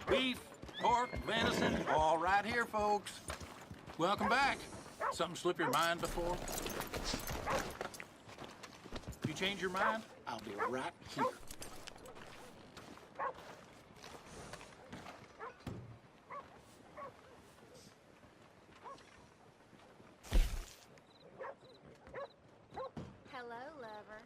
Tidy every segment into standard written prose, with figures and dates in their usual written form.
Beef, pork, venison, all right here, folks. Welcome back. Something slip your mind before? If you change your mind, I'll be right here. Hello, lover.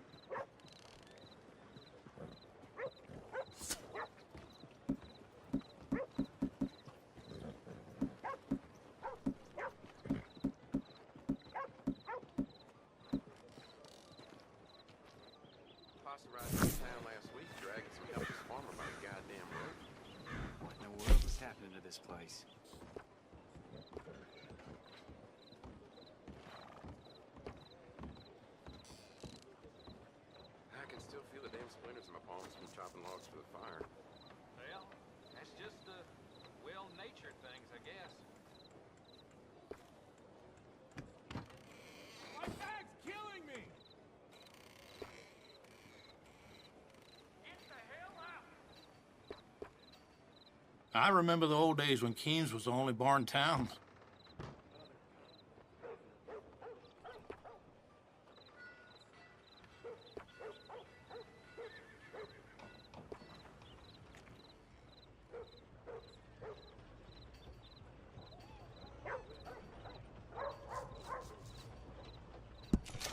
Posse ride through town last week, dragging some helpless farmer by the goddamn road. What in the world is happening to this place? I can still feel the damn splinters in my palms from chopping logs for the fire. Well, that's just the well-natured things, I guess. My bag's killing me! Get the hell out! I remember the old days when Keams was the only bar in town.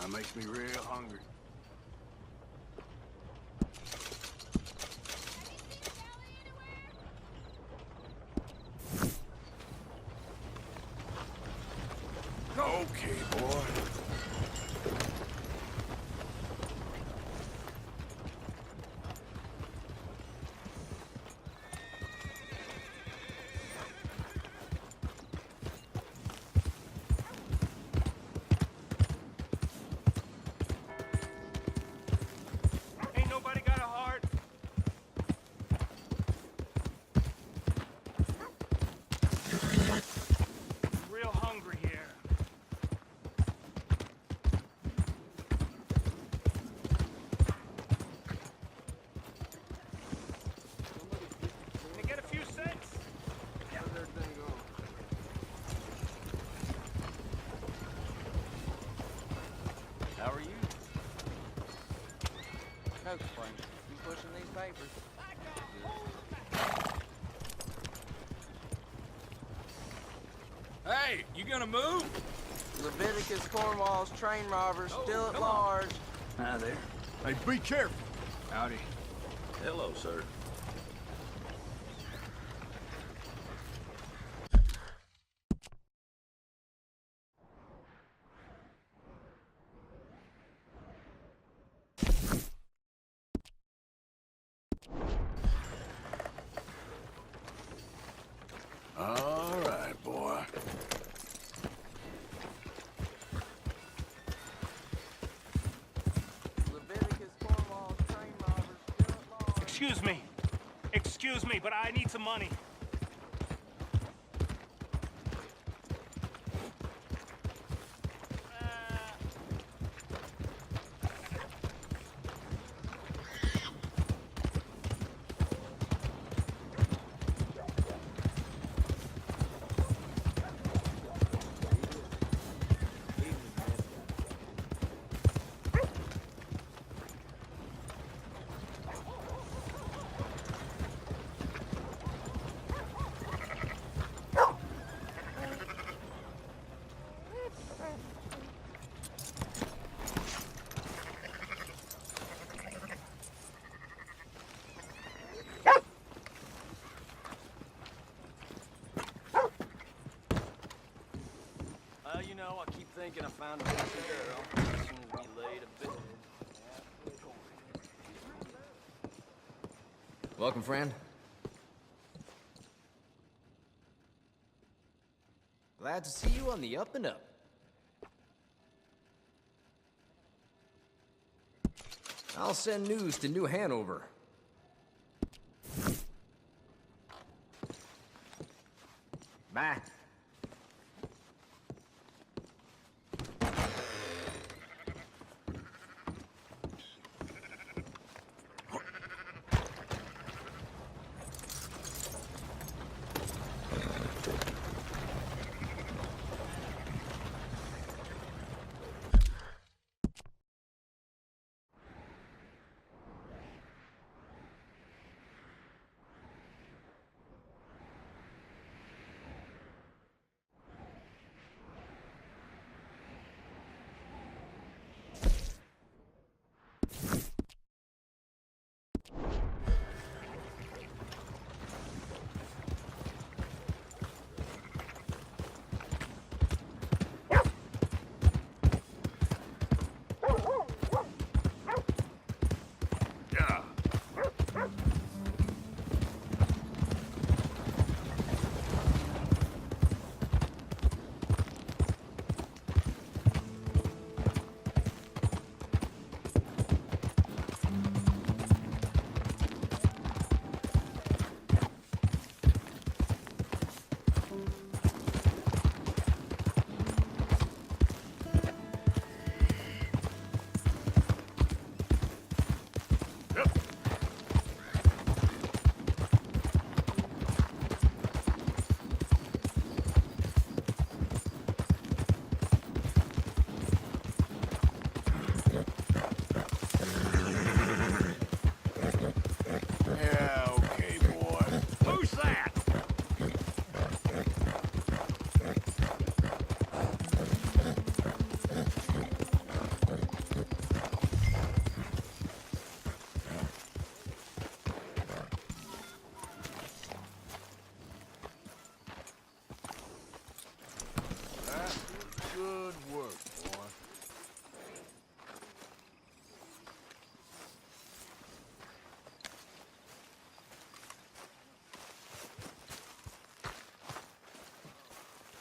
That makes me real hungry. Okay, boy. Ain't nobody got a heart. Real hungry here. Can I get a few cents? How's everything going? How are you? No complaints. You pushing these papers? Hey, you gonna move? Leviticus Cornwall's train robbers still at come on. large. Hi there. Hey, be careful. Howdy. Hello, sir. All right, boy. Leviticus Cornwall's train robbers still at large. Excuse me, but I need some money. Well, you know, I keep thinking I found a pretty girl as soon as we laid a bed. Welcome, friend. Glad to see you on the up and up. I'll send news to New Hanover. Bye.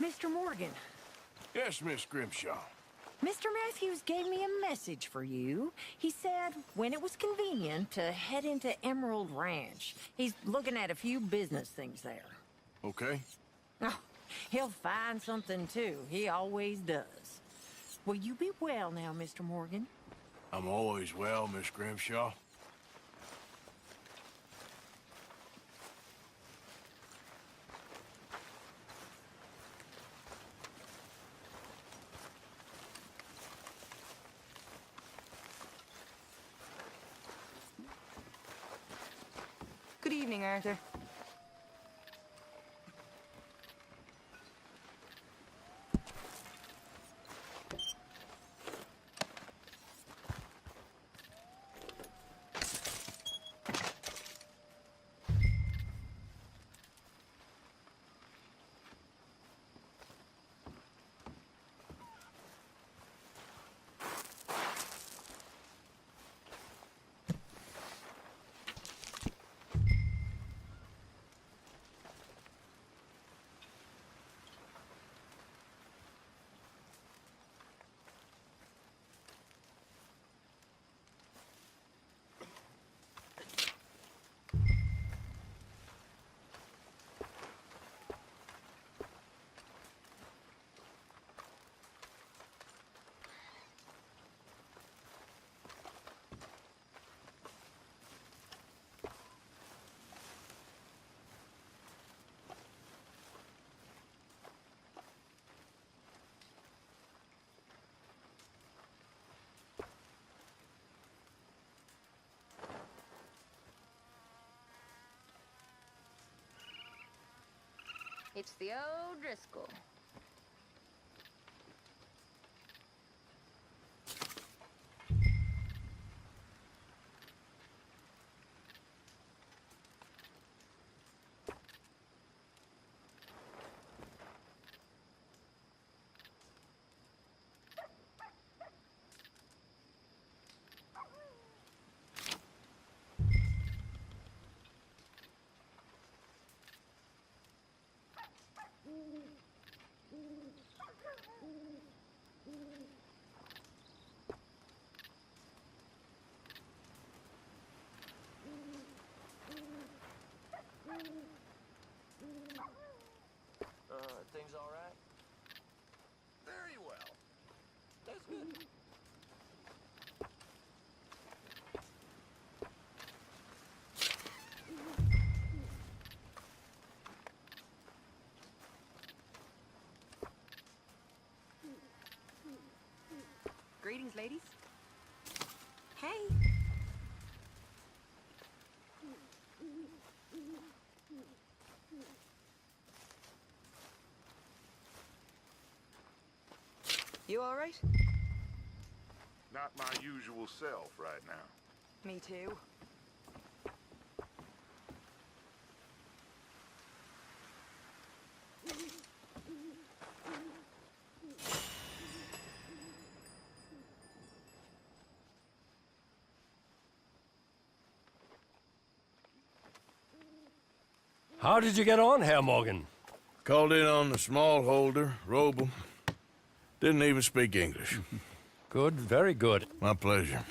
Mr. Morgan, Yes, Miss Grimshaw. Mr. Matthews gave me a message for you. He said when it was convenient to head into Emerald Ranch. He's looking at a few business things there. Okay. Oh, he'll find something too. He always does. Will you be well now, Mr. Morgan? I'm always well, Miss Grimshaw. Good evening, Arthur. It's the old Driscoll. Things all right? Very well. That's good. Greetings, ladies. Hey. You all right? Not my usual self right now. Me too. How did you get on, Herr Morgan? Called in on the smallholder, Roble. Didn't even speak English. Good, very good. My pleasure.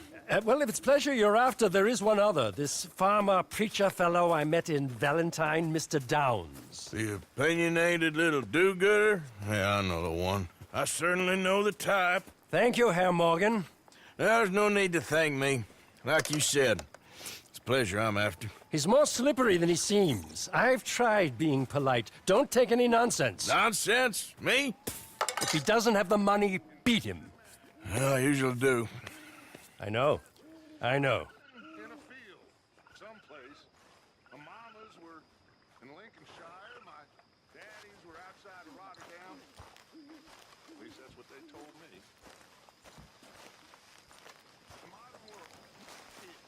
Well, if it's pleasure you're after, there is one other. This farmer preacher fellow I met in Valentine, Mr. Downs. The opinionated little do-gooder? Yeah, I know the one. I certainly know the type. Thank you, Herr Morgan. There's no need to thank me. Like you said, it's pleasure I'm after. He's more slippery than he seems. I've tried being polite. Don't take any nonsense. Nonsense? Me? If he doesn't have the money, beat him. Well, I usually do. I know. I know. In a field, someplace. My mamas were in Lincolnshire, my daddies were outside of Rotterdam. At least that's what they told me. The modern world is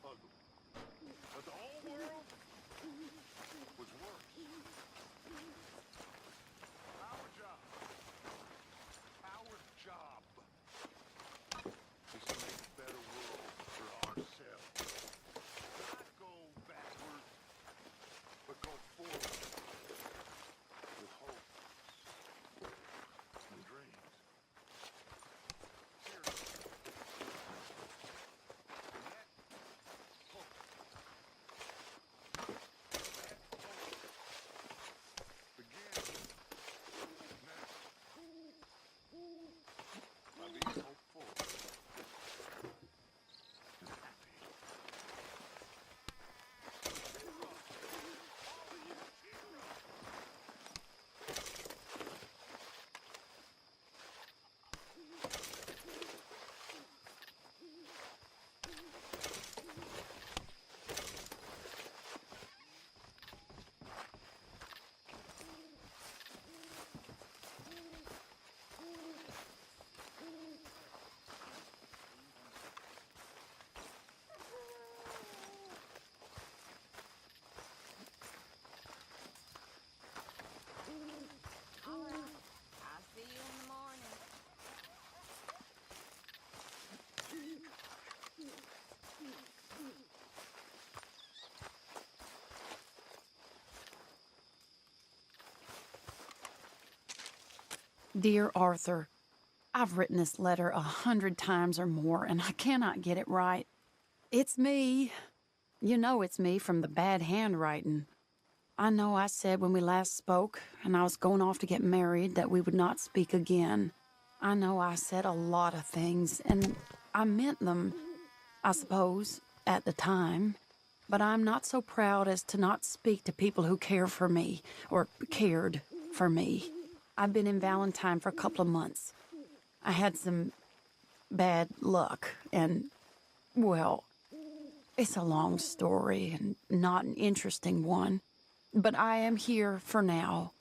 ugly. But the old world was worse. Our job is to make a better world for ourselves. Not go backward, but go forward with hope. Dear Arthur, I've written this letter 100 times or more, and I cannot get it right. It's me. You know it's me from the bad handwriting. I know I said when we last spoke, and I was going off to get married, that we would not speak again. I know I said a lot of things, and I meant them, I suppose, at the time. But I'm not so proud as to not speak to people who care for me, or cared for me. I've been in Valentine for a couple of months. I had some bad luck, and, well, it's a long story and not an interesting one. But I am here for now.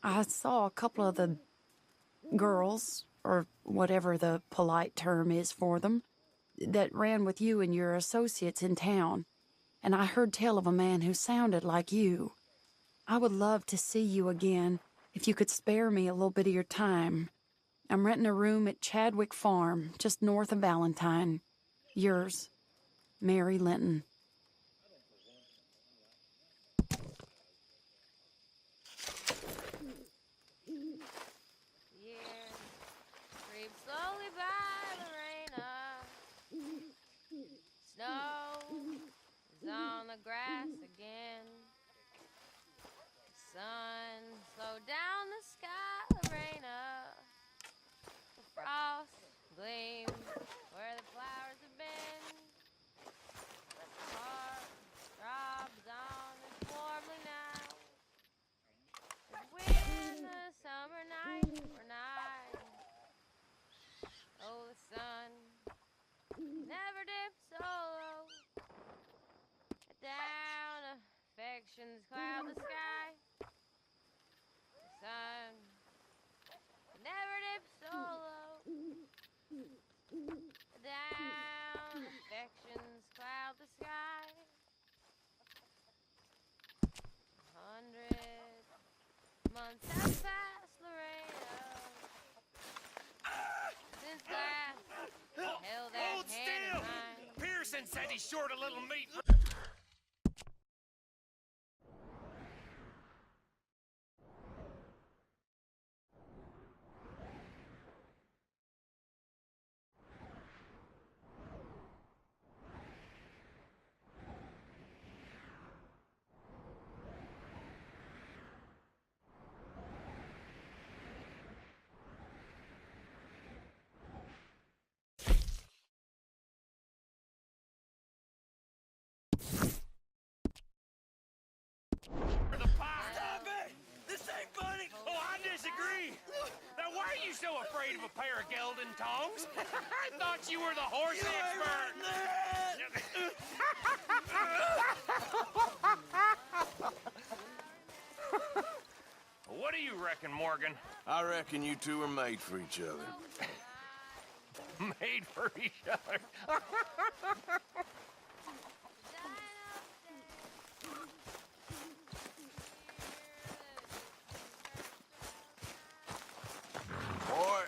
I saw a couple of the girls, or whatever the polite term is for them, that ran with you and your associates in town. And I heard tell of a man who sounded like you. I would love to see you again if you could spare me a little bit of your time. I'm renting a room at Chadwick Farm, just north of Valentine. Yours, Mary Linton. Years creep slowly by, Lorena. Snow is on the grass again. Sun slowed down the sky, Lorena. The frost gleams where the flowers have been. The heart throbs on us warmly now. As when the summer nights were nigh. Oh, the sun never dipped so low. Down affections cloud the sky. The sun never dipped so low. Down affections cloud the sky. 100 months have passed, Lorena, since last I held that Hold hand still! in mine. Pearson said he's short a little meat. Stop it! This ain't funny! Oh, I disagree! Now, why are you so afraid of a pair of gelding tongs? I thought you were the horse expert! What do you reckon, Morgan? I reckon you two are made for each other. Made for each other. Boy.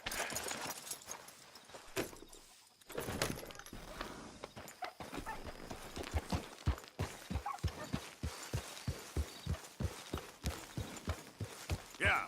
Yeah.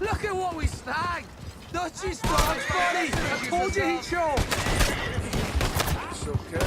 Look at what we snagged! Dutchie's dog, buddy! I told you he'd show! It's okay.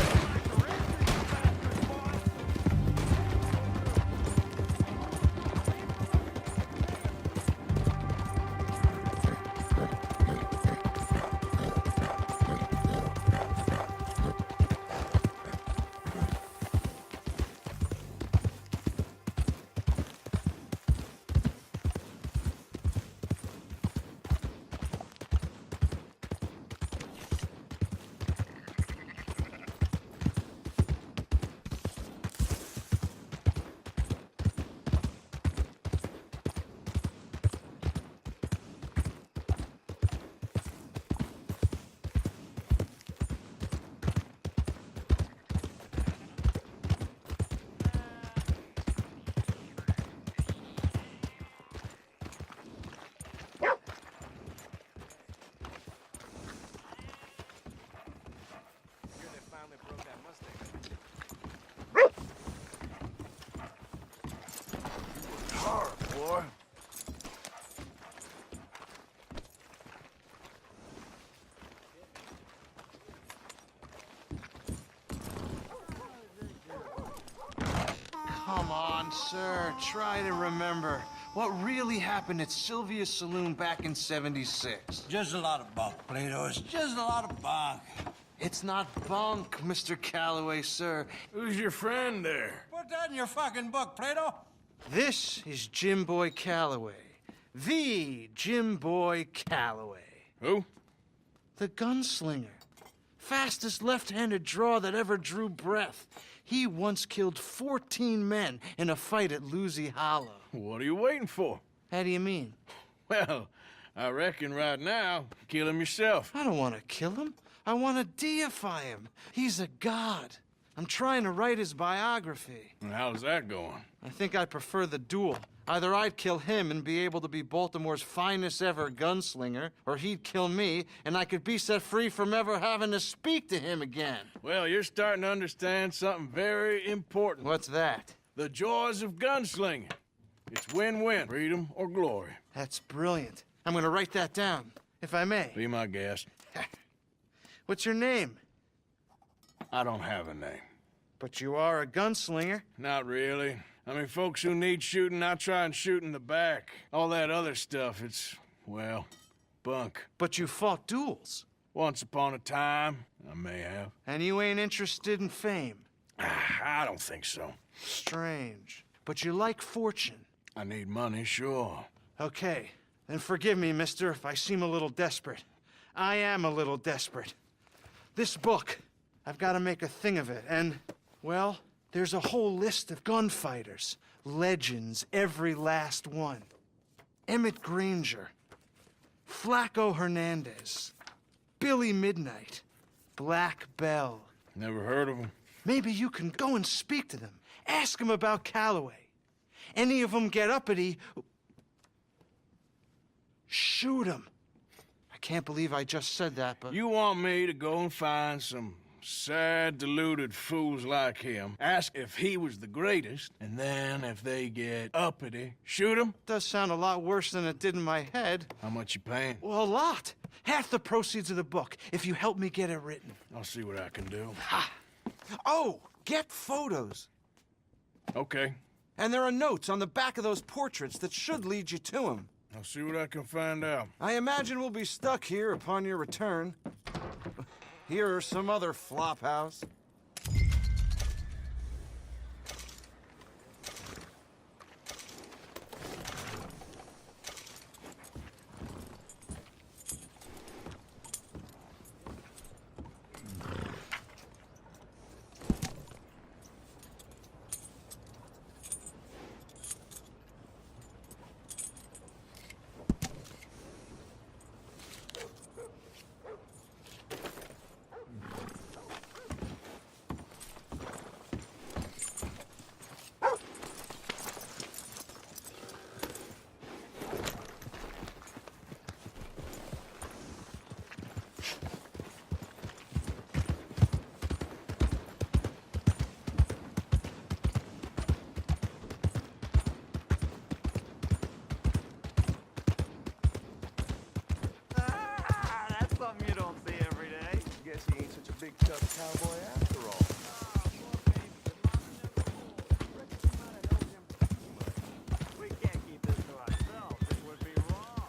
on, sir. Try to remember. What really happened at Sylvia's Saloon back in '76? Just a lot of bunk, Plato. It's just a lot of bunk. It's not bunk, Mr. Calloway, sir. Who's your friend there? Put that in your fucking book, Plato. This is Jim Boy Calloway. The Jim Boy Calloway. Who? The gunslinger. Fastest left-handed draw that ever drew breath. He once killed 14 men in a fight at Lucy Hollow. What are you waiting for? How do you mean? Well, I reckon right now, kill him yourself. I don't want to kill him. I want to deify him. He's a god. I'm trying to write his biography. And how's that going? I think I prefer the duel. Either I'd kill him and be able to be Baltimore's finest ever gunslinger, or he'd kill me and I could be set free from ever having to speak to him again. Well, you're starting to understand something very important. What's that? The joys of gunslinging. It's win-win, freedom or glory. That's brilliant. I'm going to write that down, if I may. Be my guest. What's your name? I don't have a name. But you are a gunslinger. Not really. I mean, folks who need shooting, I try and shoot in the back. All that other stuff, it's, well, bunk. But you fought duels. Once upon a time, I may have. And you ain't interested in fame. I don't think so. Strange. But you like fortune. I need money, sure. Okay, then forgive me, mister, if I seem a little desperate. I am a little desperate. This book, I've got to make a thing of it, and, well, there's a whole list of gunfighters. Legends, every last one. Emmett Granger, Flaco Hernandez, Billy Midnight, Black Bell. Never heard of them. Maybe you can go and speak to them. Ask them about Calloway. Any of them get uppity, shoot them. I can't believe I just said that, but... You want me to go and find some sad, deluded fools like him, ask if he was the greatest, and then if they get uppity, shoot him? Does sound a lot worse than it did in my head. How much you paying? Well, a lot. Half the proceeds of the book, if you help me get it written. I'll see what I can do. Ha! Oh, get photos. Okay. And there are notes on the back of those portraits that should lead you to him. I'll see what I can find out. I imagine we'll be stuck here upon your return. Here are some other flophouse. Big tough cowboy after all. We can't keep this to ourselves. It would be wrong.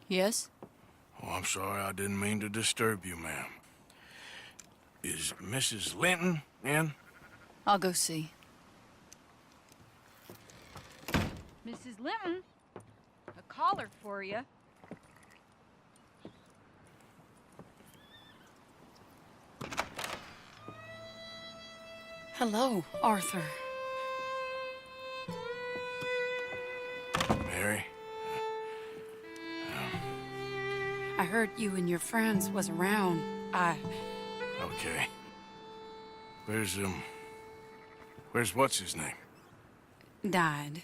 Yes? Oh, I'm sorry. I didn't mean to disturb you, ma'am. Is Mrs. Linton in? I'll go see. Mrs. Linton, a caller for you. Hello, Arthur. Mary? I heard you and your friends was around. I Okay. Where's what's his name? Died.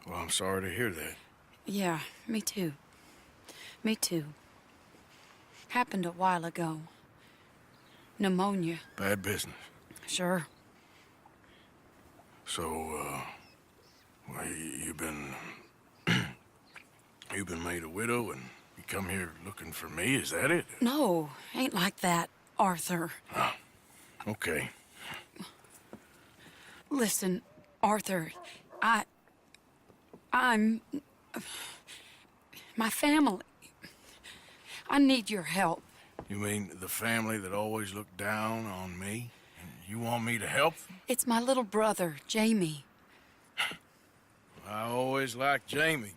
Well, I'm sorry to hear that. Yeah, me too. Me too. Happened a while ago. Pneumonia. Bad business. Sure. So, well, you've been made a widow and you come here looking for me, is that it? No, ain't like that, Arthur. Oh, okay. Listen, Arthur, I'm... my family. I need your help. You mean the family that always looked down on me? And you want me to help them? It's my little brother, Jamie. I always liked Jamie,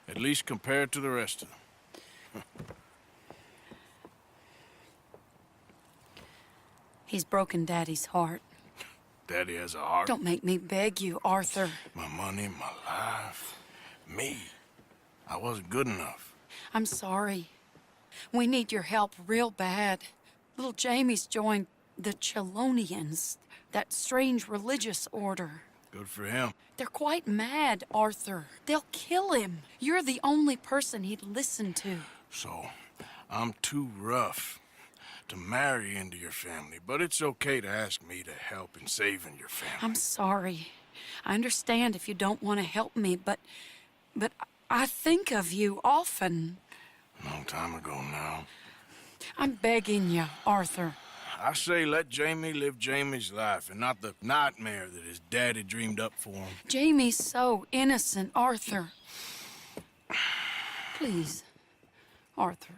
at least compared to the rest of them. He's broken Daddy's heart. Daddy has a heart. Don't make me beg you, Arthur. My money, my life, me. I wasn't good enough. I'm sorry. We need your help real bad. Little Jamie's joined the Chelonians, that strange religious order. Good for him. They're quite mad, Arthur. They'll kill him. You're the only person he'd listen to. So, I'm too rough to marry into your family, but it's okay to ask me to help in saving your family. I'm sorry. I understand if you don't want to help me, but I think of you often. Long time ago now. I'm begging you, Arthur. I say let Jamie live Jamie's life and not the nightmare that his daddy dreamed up for him. Jamie's so innocent, Arthur. Please, Arthur.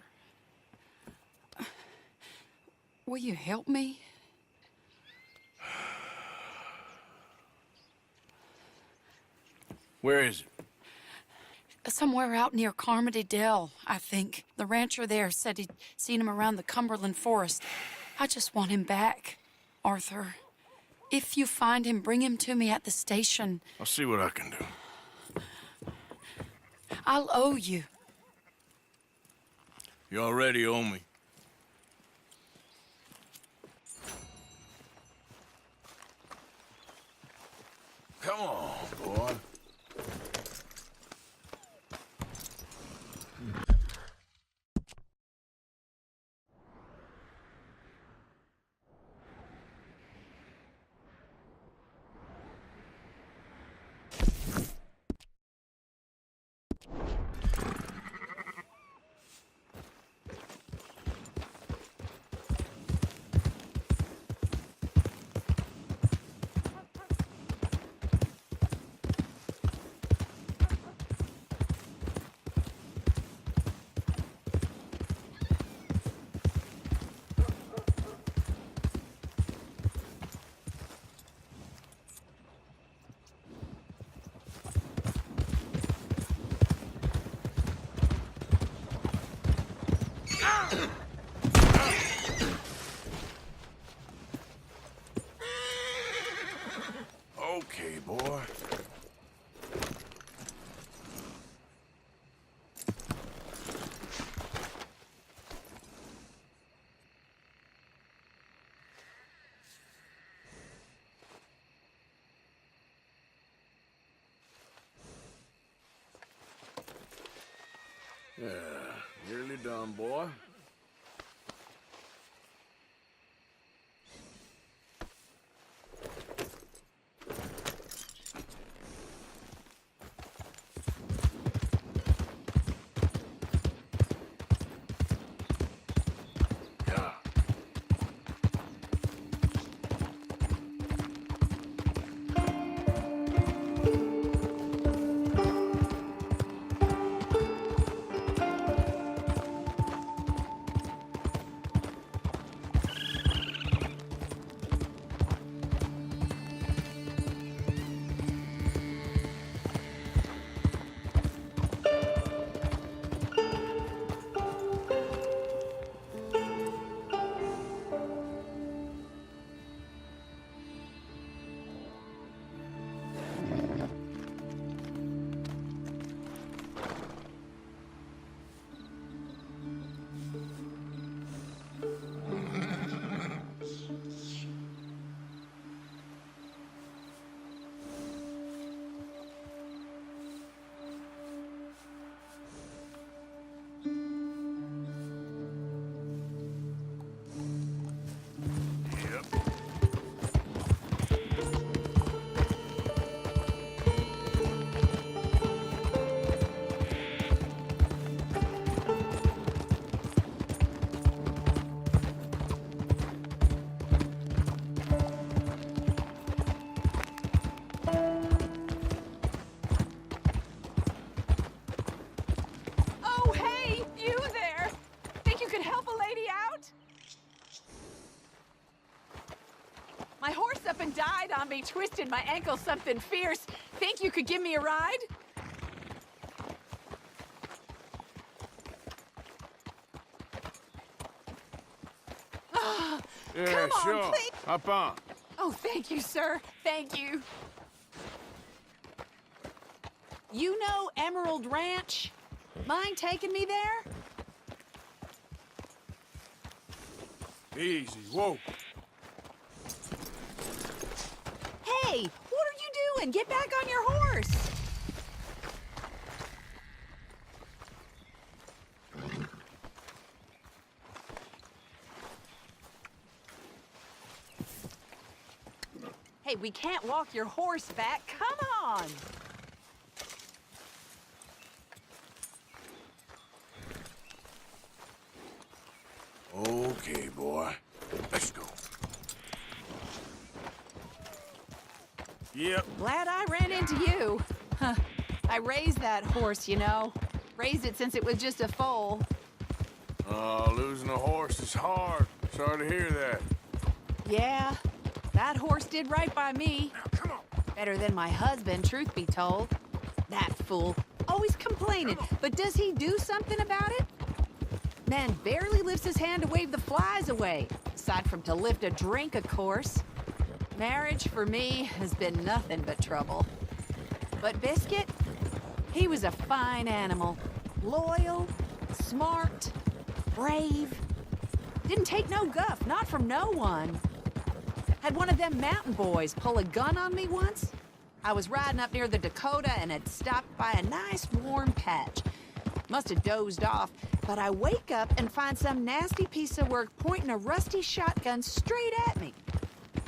Will you help me? Where is it? Somewhere out near Carmody Dell, I think. The rancher there said he'd seen him around the Cumberland Forest. I just want him back, Arthur. If you find him, bring him to me at the station. I'll see what I can do. I'll owe you. You already owe me. Come on, boy. Okay, boy. Yeah, nearly done, boy. died on me, twisted my ankle something fierce. Think you could give me a ride? Yeah, Come on, sure. please. Hop on. Oh, thank you, sir. Thank you. You know Emerald Ranch? Mind taking me there? Easy, whoa. Hey, what are you doing? Get back on your horse. Hey, we can't walk your horse back. Come on. Okay, boy. Let's go. Yep. Glad I ran into you. Huh. I raised that horse, you know. Raised it since it was just a foal. Oh, losing a horse is hard. Sorry to hear that. Yeah, that horse did right by me. Now, come on. Better than my husband, truth be told. That fool. Always complaining, but does he do something about it? Man barely lifts his hand to wave the flies away. Aside from to lift a drink, of course. Marriage, for me, has been nothing but trouble. But Biscuit, he was a fine animal. Loyal, smart, brave. Didn't take no guff, not from no one. Had one of them mountain boys pull a gun on me once. I was riding up near the Dakota and had stopped by a nice warm patch. Must have dozed off, but I wake up and find some nasty piece of work pointing a rusty shotgun straight at me.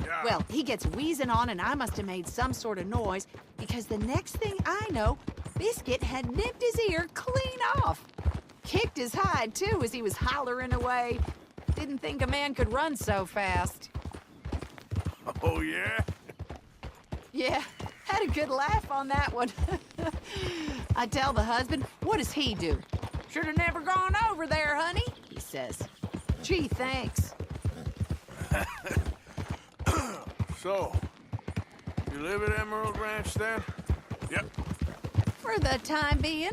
Yeah. Well, he gets wheezing on and I must have made some sort of noise because the next thing I know, Biscuit had nipped his ear clean off. Kicked his hide, too, as he was hollering away. Didn't think a man could run so fast. Oh, yeah? Yeah, had a good laugh on that one. I tell the husband, what does he do? Should have never gone over there, honey, he says. Gee, thanks. So, you live at Emerald Ranch then? Yep. For the time being.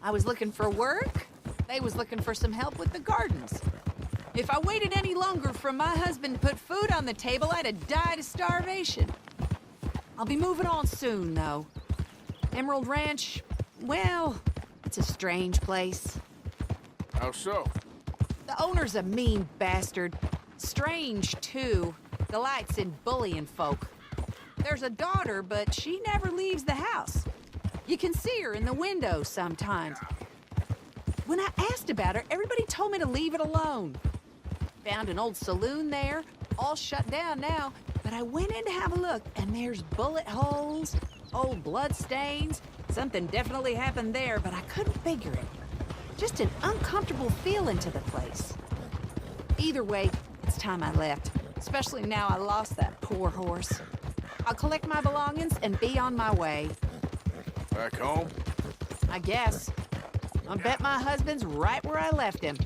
I was looking for work. They was looking for some help with the gardens. If I waited any longer for my husband to put food on the table, I'd have died of starvation. I'll be moving on soon, though. Emerald Ranch, well, it's a strange place. How so? The owner's a mean bastard. Strange, too. Delights in bullying folk. There's a daughter, but she never leaves the house. You can see her in the window sometimes. When I asked about her, everybody told me to leave it alone. Found an old saloon there, all shut down now, but I went in to have a look, and there's bullet holes, old blood stains. Something definitely happened there, but I couldn't figure it. Just an uncomfortable feeling to the place. Either way, it's time I left, especially now I lost that poor horse. I'll collect my belongings and be on my way. Back home? I guess. I bet my husband's right where I left him,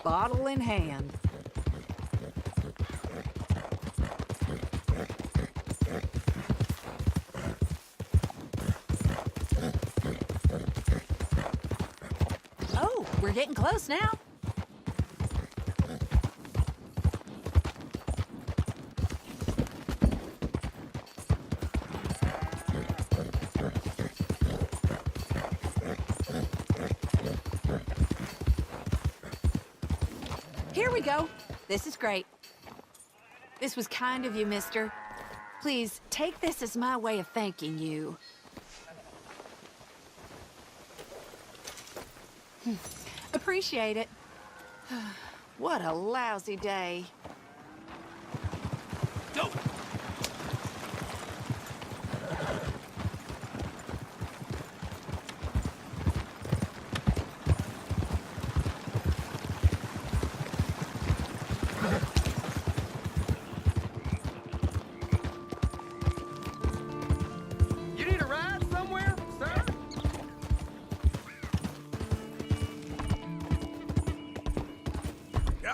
bottle in hand. Oh, we're getting close now. Here we go. This is great. This was kind of you, mister. Please, take this as my way of thanking you. Appreciate it. What a lousy day. Go! You need a ride somewhere, sir? Yeah.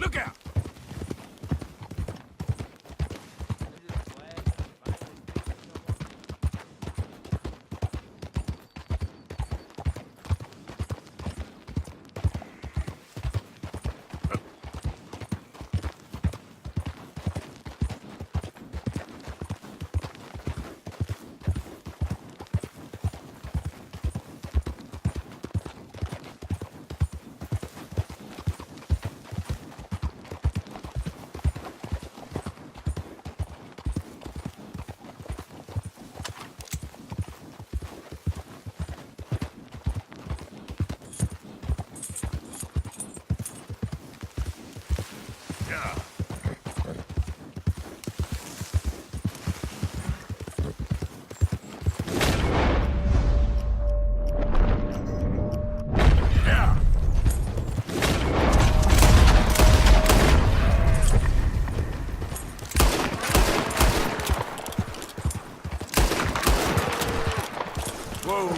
Look out! Whoa,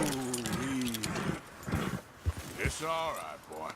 easy. It's all right, boy.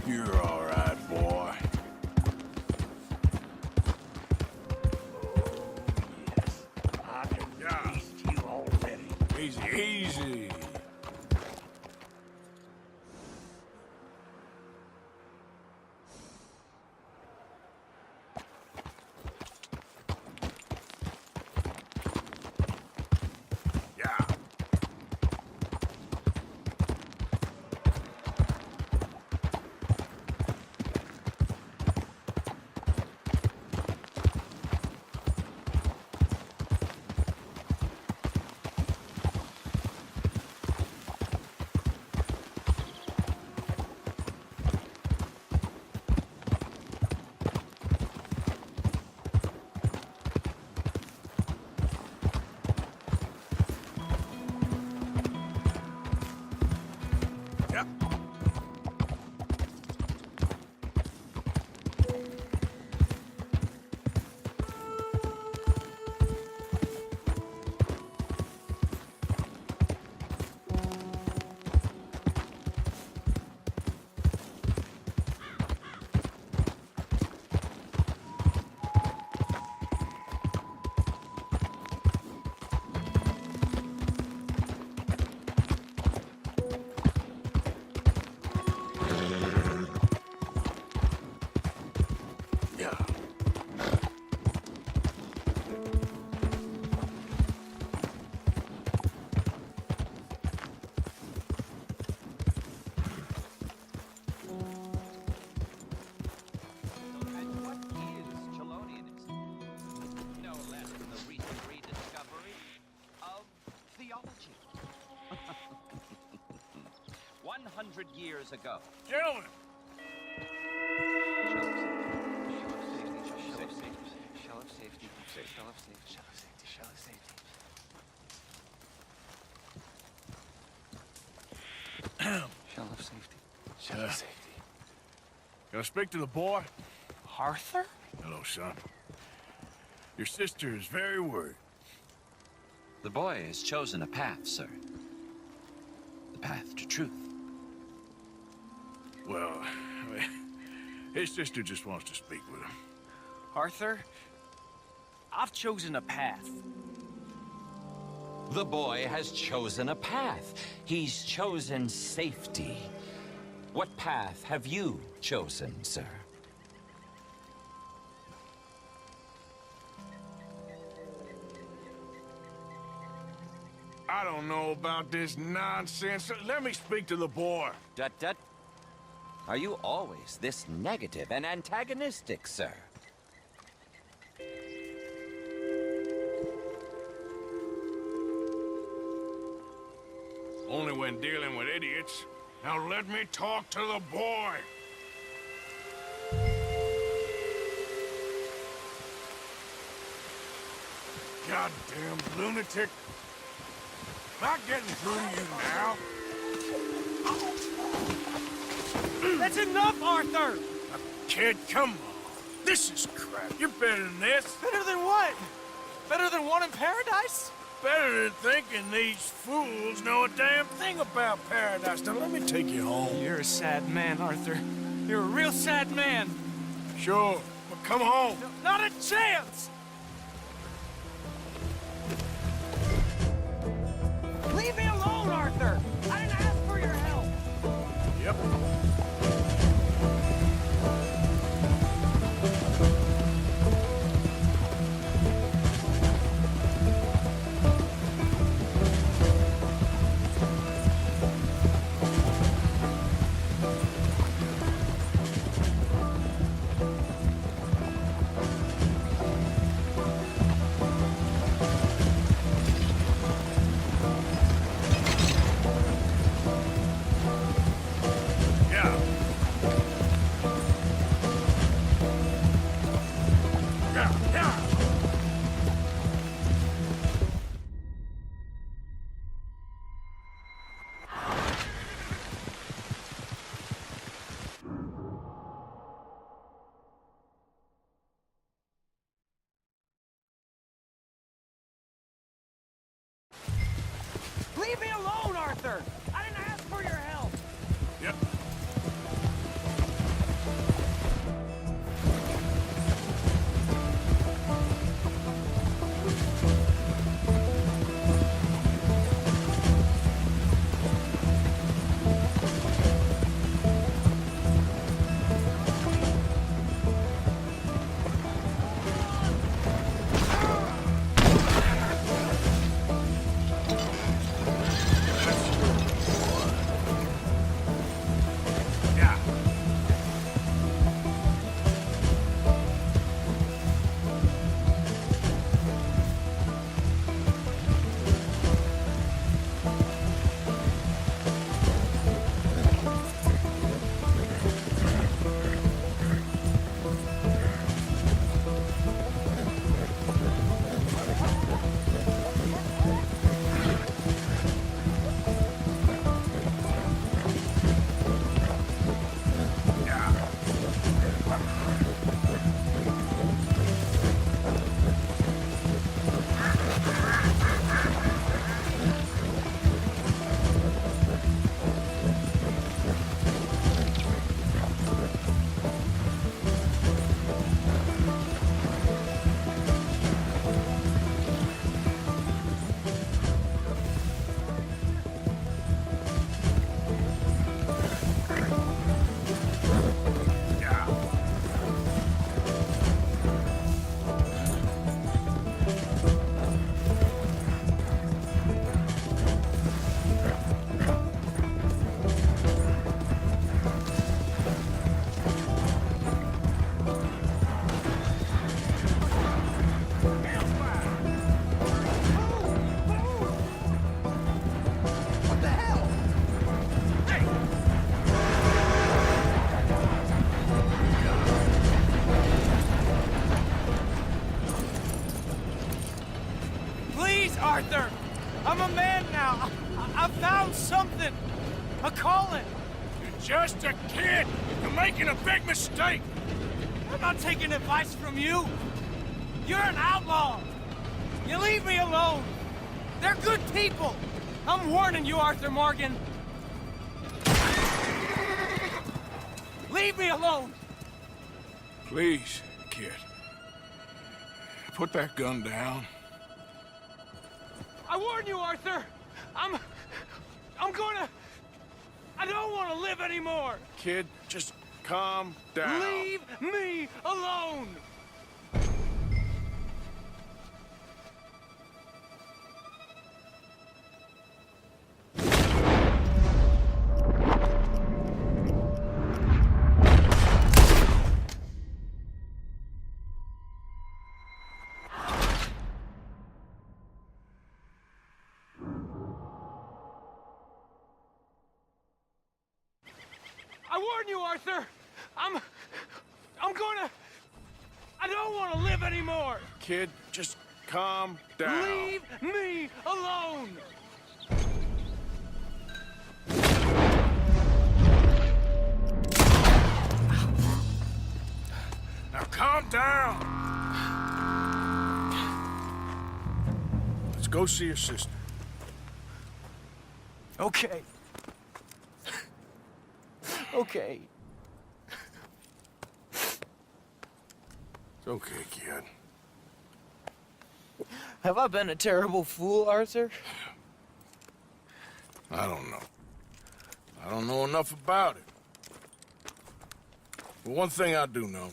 You're all right, boy. I can taste you already. Easy, easy. Yeah. Years ago. Gentlemen! Shell of safety, shell of safety, shell of safety. Shell of safety, shell of safety. Can I speak to the boy? Arthur? Hello, son. Your sister is very worried. The boy has chosen a path, sir. The path to truth. Well, his sister just wants to speak with him. Arthur, I've chosen a path. The boy has chosen a path. He's chosen safety. What path have you chosen, sir? I don't know about this nonsense. Let me speak to the boy. Dut-dut. Are you always this negative and antagonistic, sir? Only when dealing with idiots. Now let me talk to the boy. Goddamn lunatic. Not getting through to you now. That's enough, Arthur! Kid, come on. This is crap. You're better than this. Better than what? Better than one in paradise? Better than thinking these fools know a damn thing about paradise. Now let me take you home. You're a sad man, Arthur. You're a real sad man. Sure, but come home. Not a chance! Leave me alone, Arthur! I didn't ask for your help! Yep. Leave me alone, Arthur! I didn't ask for your help! Yep. found something. A calling. You're just a kid. You're making a big mistake. I'm not taking advice from you. You're an outlaw. You leave me alone. They're good people. I'm warning you, Arthur Morgan. Leave me alone. Please, kid. Put that gun down. I warn you, Arthur. I don't want to live anymore. Kid, just calm down. Leave me alone. I warn you, Arthur. I don't want to live anymore. Kid, just calm down. Leave me alone. Now calm down. Let's go see your sister. Okay. Okay. It's okay, kid. Have I been a terrible fool, Arthur? I don't know. I don't know enough about it. But one thing I do know.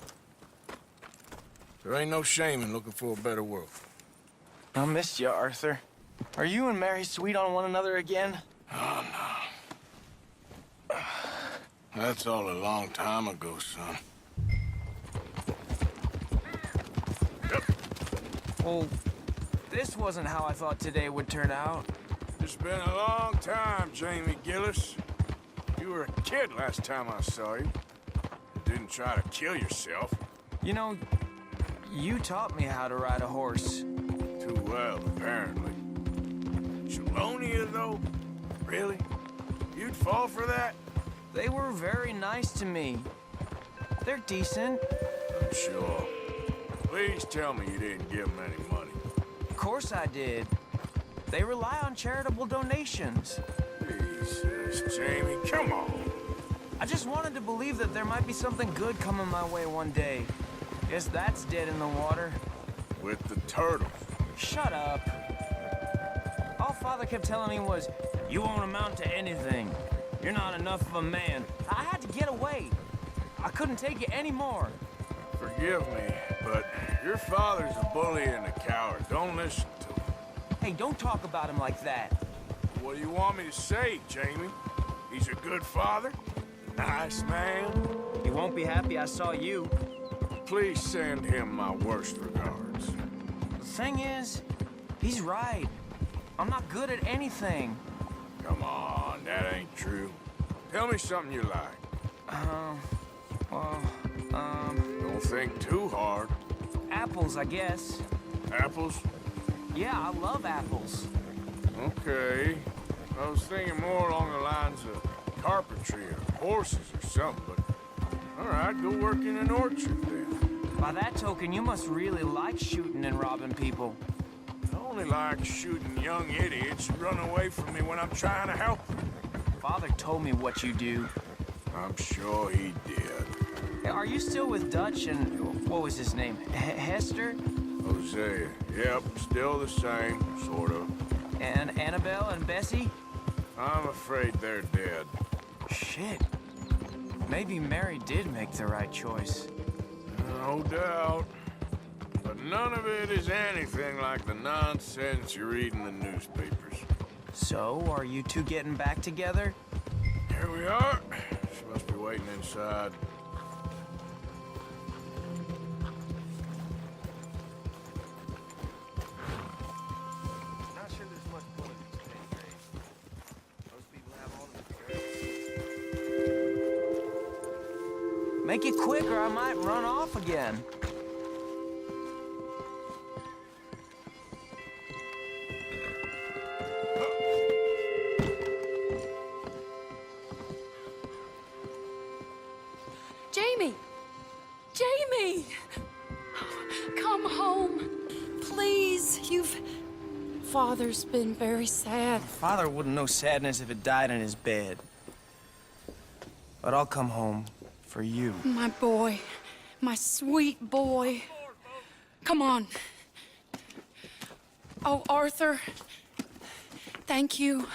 There ain't no shame in looking for a better world. I missed you, Arthur. Are you and Mary sweet on one another again? Oh, no. That's all a long time ago, son. Well, this wasn't how I thought today would turn out. It's been a long time, Jamie Gillis. You were a kid last time I saw you. You didn't try to kill yourself. You know, you taught me how to ride a horse. Too well, apparently. Chelonia, though? Really? You'd fall for that? They were very nice to me. They're decent. I'm sure. Please tell me you didn't give them any money. Of course I did. They rely on charitable donations. Jesus, Jamie, come on. I just wanted to believe that there might be something good coming my way one day. Guess that's dead in the water. With the turtles. Shut up. All Father kept telling me was, you won't amount to anything. You're not enough of a man. I had to get away. I couldn't take it anymore. Forgive me, but your father's a bully and a coward. Don't listen to him. Hey, don't talk about him like that. What do you want me to say, Jamie? He's a good father? Nice man? He won't be happy I saw you. Please send him my worst regards. The thing is, he's right. I'm not good at anything. Come on, that ain't true. Tell me something you like. Don't think too hard. Apples, I guess. Apples? Yeah, I love apples. Okay. I was thinking more along the lines of carpentry or horses or something, but... All right, go work in an orchard then. By that token, you must really like shooting and robbing people. I only like shooting young idiots who run away from me when I'm trying to help them. Father told me what you do. I'm sure he did. Hey, are you still with Dutch and... what was his name? Hester? Hosea. Yep, still the same, sort of. And Annabelle and Bessie? I'm afraid they're dead. Shit. Maybe Mary did make the right choice. No doubt. But none of it is anything like the nonsense you read in the newspapers. So, are you two getting back together? Here we are. She must be waiting inside. Not sure there's much point in this pay grade. Most people have all of it. Make it quick or I might run off again. Jamie! Jamie! Come home. Please, Father's been very sad. Father wouldn't know sadness if it died in his bed. But I'll come home for you. My boy. My sweet boy. Come on. Oh, Arthur. Thank you.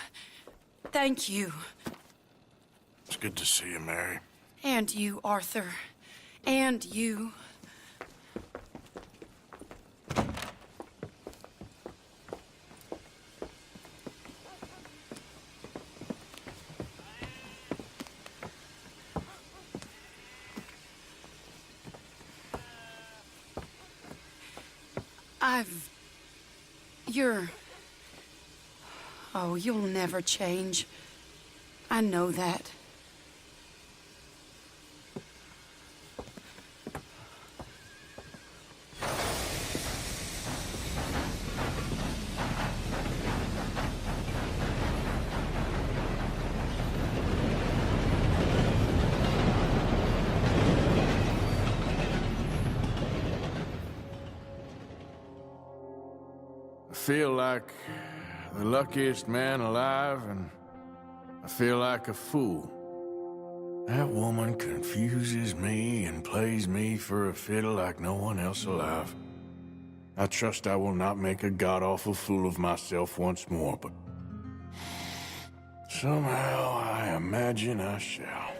Thank you. It's good to see you, Mary. And you, Arthur. And you. Oh, you'll never change. I know that. I feel like the luckiest man alive, and I feel like a fool. That woman confuses me and plays me for a fiddle like no one else alive. I trust I will not make a god-awful fool of myself once more, but somehow I imagine I shall.